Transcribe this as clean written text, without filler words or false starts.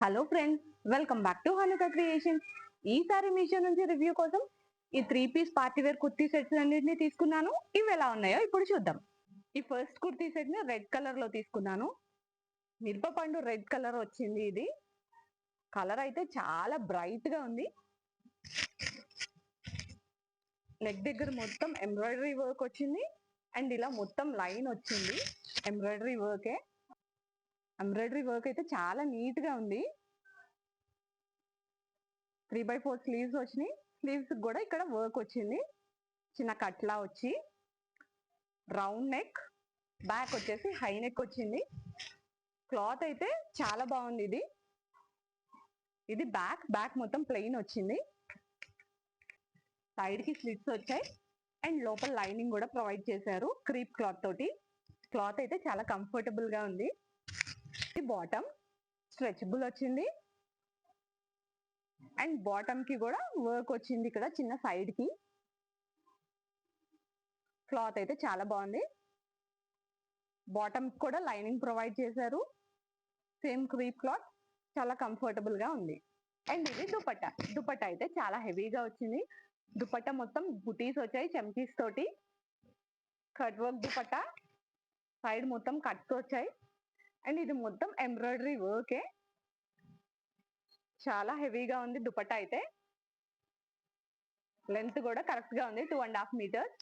Hello friends, welcome back to Hanuka creations. ఈసారి మీషో నుంచి review కోసం ఈ 3 piece party wear kurti sets అన్నింటినీ తీసుకున్నాను. ఇవి ఎలా ఉన్నాయో ఇప్పుడు చూద్దాం. ఈ ఫస్ట్ కుర్తీ సెట్ ని రెడ్ కలర్ లో తీసుకున్నాను. మిరపపండు రెడ్ కలర్ వచ్చింది. ఇది కలర్ అయితే చాలా బ్రైట్ గా ఉంది. నెక్ దగ్గర మొత్తం ఎంబ్రాయిడరీ వర్క్ వచ్చింది అండ్ ఇలా మొత్తం లైన్ వచ్చింది. ఎంబ్రాయిడరీ వర్క్ అయితే చాలా నీట్ గా ఉంది. 3/4 స్లీవ్స్ వచ్చినాయి. స్లీవ్స్ కూడా ఇక్కడ వర్క్ వచ్చింది. చిన్న కట్లా వచ్చి రౌండ్ నెక్, బ్యాక్ వచ్చేసి హై నెక్ వచ్చింది. క్లాత్ అయితే చాలా బాగుంది. ఇది బ్యాక్ మొత్తం ప్లెయిన్ వచ్చింది. సైడ్ కి స్లిట్స్ వచ్చాయి అండ్ లోపల లైనింగ్ కూడా ప్రొవైడ్ చేశారు క్రీప్ క్లాత్ తోటి. క్లాత్ అయితే చాలా కంఫర్టబుల్ గా ఉంది. ఇది బాటమ్ స్ట్రెచబుల్ వచ్చింది అండ్ బాటమ్ కి కూడా వర్క్ వచ్చింది. ఇక్కడ చిన్న సైడ్ కి క్లాత్ అయితే చాలా బాగుంది. బాటమ్ కూడా లైనింగ్ ప్రొవైడ్ చేశారు. సేమ్ క్రీప్ క్లాత్, చాలా కంఫర్టబుల్ గా ఉంది. అండ్ ఇది దుపట్టా అయితే చాలా హెవీగా వచ్చింది. దుపట్టా మొత్తం బుటీస్ వచ్చాయి చమ్కీస్ తోటి. కట్ వర్క్ దుపట్టా, సైడ్ మొత్తం కట్స్ వచ్చాయి అండ్ ఇది మొత్తం ఎంబ్రాయిడరీ వర్కే. చాలా హెవీగా ఉంది దుపట్టా అయితే. లెంత్ కూడా కరెక్ట్ గా ఉంది, 2.5 మీటర్స్.